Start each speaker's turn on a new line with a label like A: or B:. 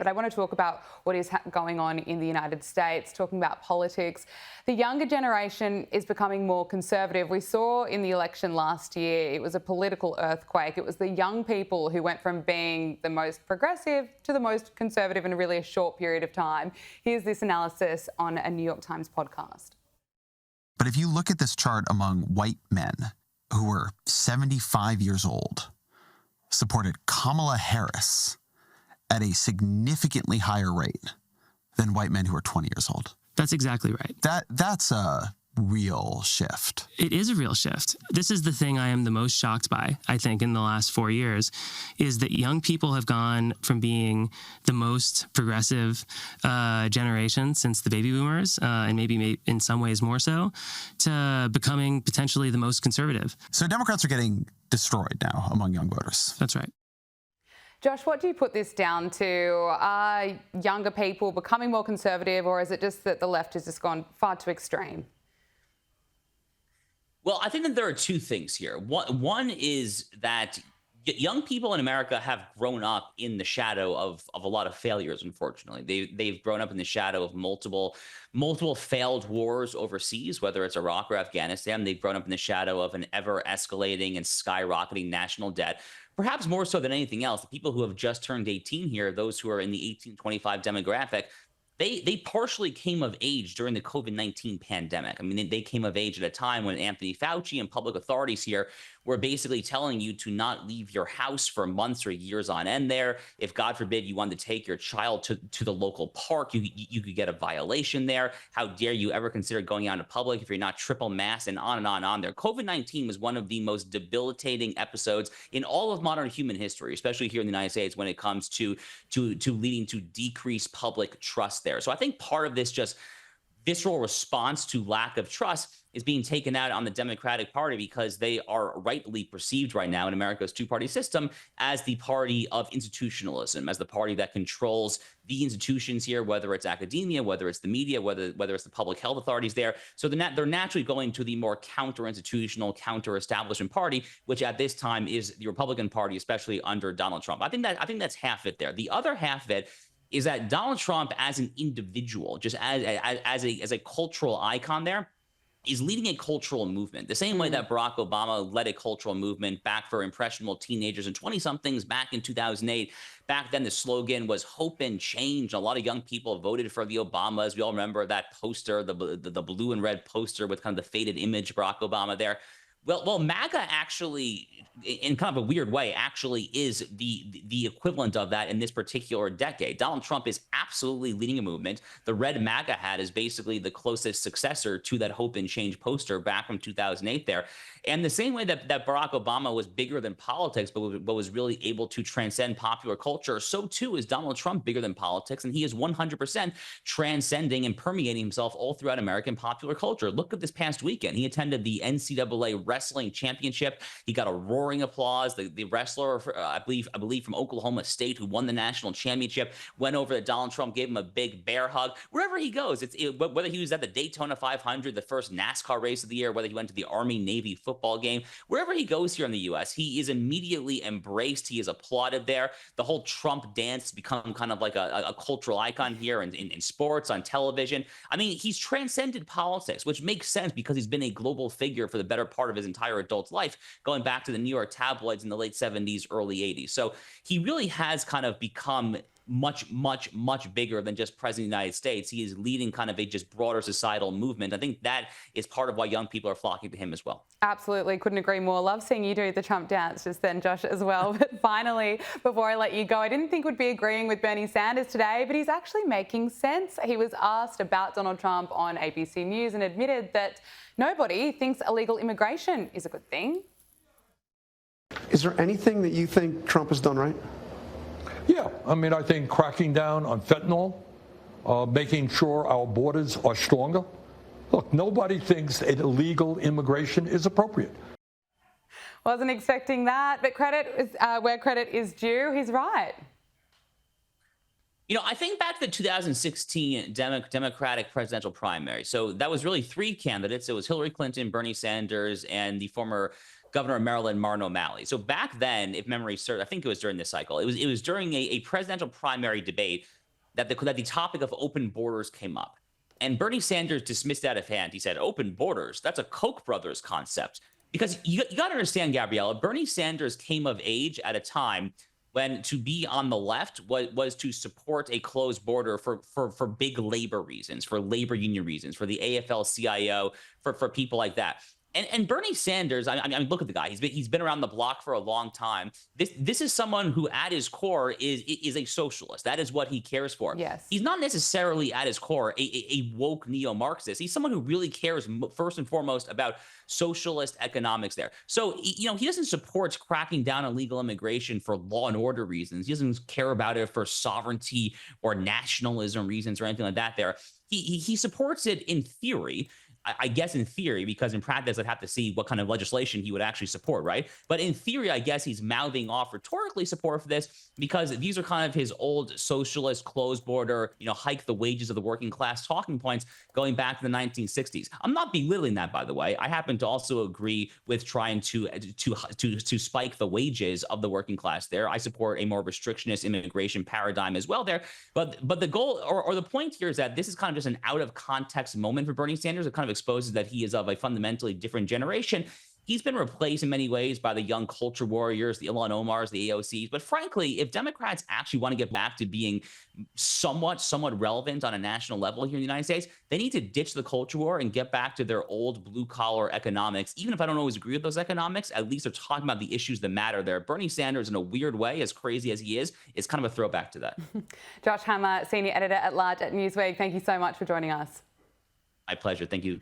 A: But I want to talk about what is going on in the United States, talking about politics. The younger generation is becoming more conservative. We saw in the election last year, it was a political earthquake. It was the young people who went from being the most progressive to the most conservative in really a short period of time. Here's this analysis on a New York Times podcast.
B: But if you look at this chart among white men who were 75 years old, supported Kamala Harris at a significantly higher rate than white men who are 20 years old.
C: That's exactly right.
B: That's a real shift.
C: It is a real shift. This is the thing I am the most shocked by, I think, in the last 4 years, is that young people have gone from being the most progressive generation since the baby boomers, and maybe in some ways more so, to becoming potentially the most conservative.
B: So Democrats are getting destroyed now among young voters.
C: That's right.
A: Josh, what do you put this down to? Are younger people becoming more conservative, or is it just that the left has just gone far too extreme?
D: Well, I think that there are two things here. One is that young people in America have grown up in the shadow of a lot of failures, unfortunately. They've grown up in the shadow of multiple failed wars overseas, whether it's Iraq or Afghanistan. They've grown up in the shadow of an ever-escalating and skyrocketing national debt. Perhaps more so than anything else, the people who have just turned 18 here, those who are in the 18-25 demographic, they partially came of age during the COVID-19 pandemic. I mean, they came of age at a time when Anthony Fauci and public authorities here were basically telling you to not leave your house for months or years on end there. If, God forbid, you wanted to take your child to the local park, you could get a violation there. How dare you ever consider going out in public if you're not triple masked, and on and on and on there. COVID-19 was one of the most debilitating episodes in all of modern human history, especially here in the United States when it comes to leading to decreased public trust there. So I think part of this just visceral response to lack of trust is being taken out on the Democratic Party, because they are rightly perceived right now in America's two-party system as the party of institutionalism, as the party that controls the institutions here, whether it's academia, whether it's the media, whether it's the public health authorities there. So they're naturally going to the more counter-institutional, counter-establishment party, which at this time is the Republican Party, especially under Donald Trump. I think that's half it there. The other half of it is that Donald Trump as an individual, just as a cultural icon there, is leading a cultural movement. The same way that Barack Obama led a cultural movement back for impressionable teenagers and 20-somethings back in 2008. Back then, the slogan was hope and change. A lot of young people voted for the Obamas. We all remember that poster, the blue and red poster with kind of the faded image of Barack Obama there. Well, MAGA actually, in kind of a weird way, actually is the equivalent of that in this particular decade. Donald Trump is absolutely leading a movement. The red MAGA hat is basically the closest successor to that hope and change poster back from 2008 there. And the same way that Barack Obama was bigger than politics, but was really able to transcend popular culture, so too is Donald Trump bigger than politics. And he is 100% transcending and permeating himself all throughout American popular culture. Look at this past weekend. He attended the NCAA wrestling championship. He got a roaring applause. The wrestler, I believe from Oklahoma State, who won the national championship, went over to Donald Trump, gave him a big bear hug. Wherever he goes, whether he was at the Daytona 500, the first NASCAR race of the year, whether he went to the Army-Navy football game, wherever he goes here in the U.S., he is immediately embraced. He is applauded there. The whole Trump dance has become kind of like a cultural icon here in sports, on television. I mean, he's transcended politics, which makes sense because he's been a global figure for the better part of his entire adult life, going back to the New York tabloids in the late 70s, early 80s. So he really has kind of become much, much, much bigger than just president of the United States. He is leading kind of a just broader societal movement. I think that is part of why young people are flocking to him as well.
A: Absolutely. Couldn't agree more. Love seeing you do the Trump dance just then, Josh, as well. But finally, before I let you go, I didn't think we'd be agreeing with Bernie Sanders today, but he's actually making sense. He was asked about Donald Trump on ABC News and admitted that nobody thinks illegal immigration is a good thing.
E: Is there anything that you think Trump has done right?
F: Yeah, I mean, I think cracking down on fentanyl, making sure our borders are stronger. Look, nobody thinks that illegal immigration is appropriate.
A: Wasn't expecting that, but credit is, where credit is due. He's right.
D: You know, I think back to the 2016 Democratic presidential primary. So that was really three candidates. It was Hillary Clinton, Bernie Sanders, and the former Governor of Maryland, Martin O'Malley. So back then, if memory serves, I think it was during this cycle. It was during a presidential primary debate that the topic of open borders came up. And Bernie Sanders dismissed that out of hand. He said, open borders, that's a Koch brothers concept. Because you got to understand, Gabriella, Bernie Sanders came of age at a time when to be on the left was to support a closed border for big labor reasons, for labor union reasons, for the AFL-CIO, for people like that. And Bernie Sanders, I mean, look at the guy. He's been around the block for a long time. This is someone who, at his core, is a socialist. That is what he cares for.
A: Yes.
D: He's not necessarily, at his core, a woke neo-Marxist. He's someone who really cares first and foremost about socialist economics there. So, he doesn't support cracking down on illegal immigration for law and order reasons. He doesn't care about it for sovereignty or nationalism reasons or anything like that there. He supports it in theory. I guess in theory, because in practice, I'd have to see what kind of legislation he would actually support, right? But in theory, I guess he's mouthing off rhetorically support for this because these are kind of his old socialist, closed border, hike the wages of the working class talking points going back to the 1960s. I'm not belittling that, by the way. I happen to also agree with trying to spike the wages of the working class there. I support a more restrictionist immigration paradigm as well there. But the goal or the point here is that this is kind of just an out of context moment for Bernie Sanders. It kind of exposes that he is of a fundamentally different generation. He's been replaced in many ways by the young culture warriors, the Ilhan Omars, the AOCs. But frankly, if Democrats actually want to get back to being somewhat relevant on a national level here in the United States, they need to ditch the culture war and get back to their old blue-collar economics. Even if I don't always agree with those economics, at least they're talking about the issues that matter there. Bernie Sanders, in a weird way, as crazy as he is kind of a throwback to that.
A: Josh Hammer, Senior Editor at Large at Newsweek, thank you so much for joining us.
D: My pleasure. Thank you.